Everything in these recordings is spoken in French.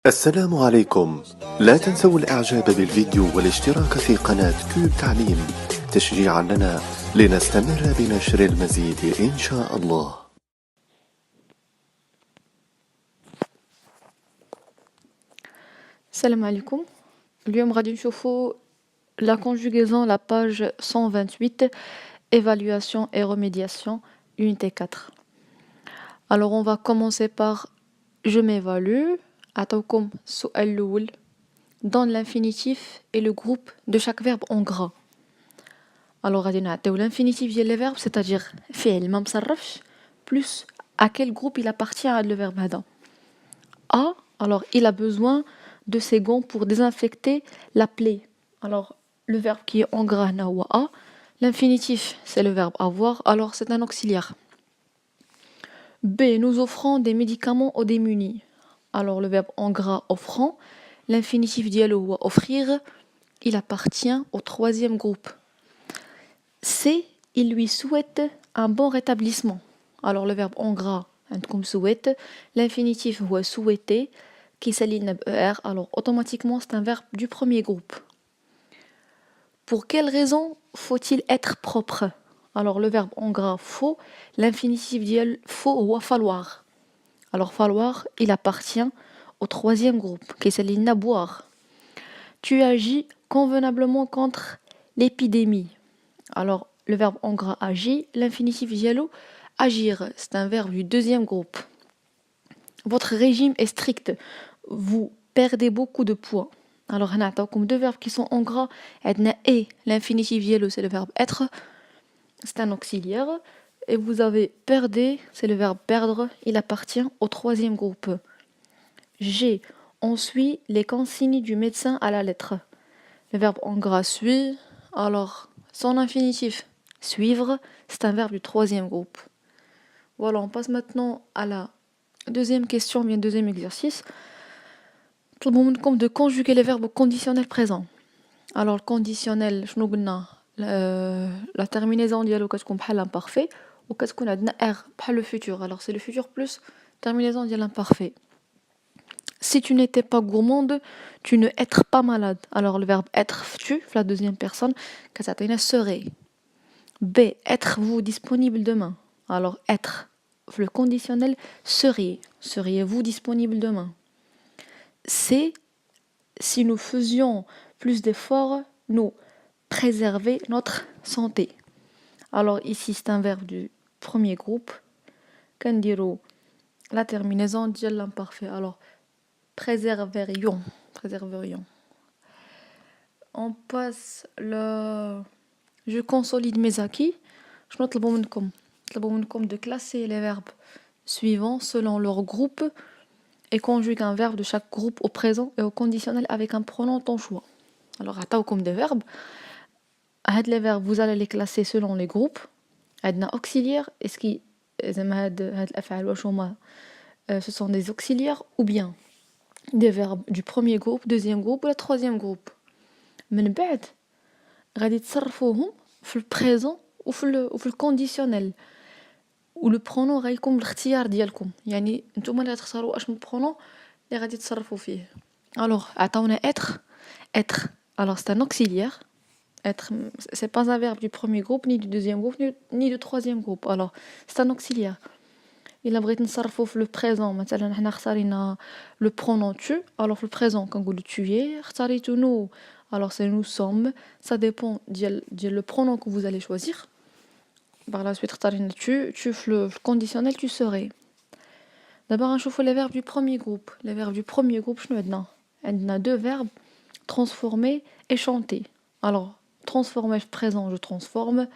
السلام عليكم. لا تنسوا الإعجاب بالفيديو والاشتراك في قناة كيوب تعليم تشجيعا لنا لنستمر بنشر المزيد إن شاء الله. Salam alaikum. اليوم غادي نشوفوا la conjugaison, la page 128, évaluation et remédiation, unité 4. Alors on va commencer par je m'évalue. عطاوكم السؤال الأول. Dans l'infinitif et le groupe de chaque verbe en gras. Alors غادي نعطيو l'infinitif ديال les verbes, c'est-à-dire فعل ما مصرفش plus à quel groupe il appartient à le verbe هذا. A, alors il a besoin de ses gants pour désinfecter la plaie. Alors le verbe qui est en gras هنا هو A. L'infinitif c'est le verbe avoir, alors c'est un auxiliaire. B, nous offrons des médicaments aux démunis. Alors le verbe en gras offrant, l'infinitif ديالو هو offrir, il appartient au troisième groupe. C, il lui souhaite un bon rétablissement. Alors le verbe en gras عندكم souhaite, l'infinitif هو souhaiter qui s'aligne R, alors automatiquement c'est un verbe du premier groupe. Pour quelle raison faut-il être propre? Alors le verbe en gras faut, l'infinitif ديال faut هو falloir. Alors falloir, il appartient au troisième groupe qui s'aligne boire. Tu agis convenablement contre l'épidémie. Alors le verbe en gras agit, l'infinitif dialo agir, c'est un verbe du deuxième groupe. Votre régime est strict, vous perdez beaucoup de poids. Alors on a comme deux verbes qui sont en gras, et l'infinitif dialo c'est le verbe être, c'est un auxiliaire, et vous avez perdé, c'est le verbe perdre, il appartient au troisième groupe. G, on suit les consignes du médecin à la lettre. Le verbe en gras suit, alors son infinitif suivre, c'est un verbe du troisième groupe. Voilà, on passe maintenant à la deuxième question, bien deuxième exercice. De conjuguer les verbes au conditionnel présent. Alors le conditionnel, la terminaison dialogue كتكون بحال l'imparfait ou كتكون عندنا R بحال le futur. Alors c'est le futur plus terminaison ديال l'imparfait. Si tu n'étais pas gourmande, tu ne être pas malade. Alors le verbe être tu, la deuxième personne, كتعطينا serait. B, être vous disponible demain. Alors être, le conditionnel seriez. Seriez-vous disponible demain? C, si nous faisions plus d'efforts, nous préserver notre santé. Alors ici c'est un verbe du premier groupe. كنديرو la terminaison ديال l'imparfait. Alors préserverions. On passe le je consolide mes acquis. Je note de classer les verbes suivants selon leur groupe et conjugue un verbe de chaque groupe au présent et au conditionnel avec un pronom ton choix. Alors comme des verbes. Les verbes vous allez les classer selon les groupes. عندنا auxiliaire, est-ce qui ce sont des auxiliaires ou bien des verbes du premier groupe, deuxième groupe ou le troisième groupe. من بعد غادي تصرفوهم في البريزون وفي الكونديسيونيل ولو برونون غيكون بالاختيار ديالكم يعني نتوما اللي غتختاروا اش من برونون اللي غادي تصرفوا فيه. alors عطاونا être alors c'est un auxiliaire. Être c'est pas un verbe du premier groupe ni du deuxième groupe ni du troisième groupe. Alors c'est un auxiliaire. إلا بغيت نصرفو في لو بريزون مثلا حنا اختارينا لو برونون tu, alors في البريزون كنقولو tu es, اختاريتو nous, alors c'est nous sommes, ça dépend ديال le pronom que vous allez choisir. Par la suite اختارينا tu في le conditionnel tu serais. D'abord نشوفو les verbes du premier groupe. Les verbes du premier groupe شنو عندنا deux verbes transformer et chanter. Alors transformer présent je transforme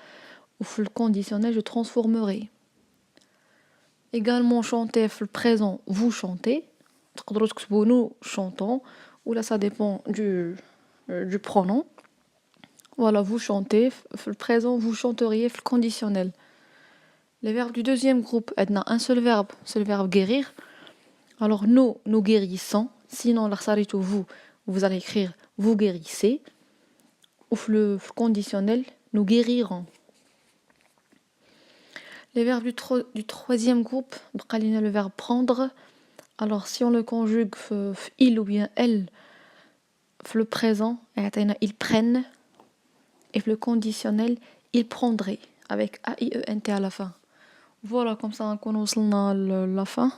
ou في le conditionnel je transformerai. Également chanter le présent, vous chantez. Nous chantons. Ou là, ça dépend du pronom. Voilà, vous chantez. Le présent, vous chanteriez. Le conditionnel. Les verbes du deuxième groupe, un seul verbe, c'est le verbe guérir. Alors, nous guérissons. Sinon, vous allez écrire vous guérissez. Ou le conditionnel, nous guérirons. Les verbes du troisième groupe, le verbe prendre. Alors, si on le conjugue il ou bien elle, le présent, ils prennent, et le conditionnel, ils prendraient, avec A-I-E-N-T à la fin. Voilà, comme ça, on a la fin.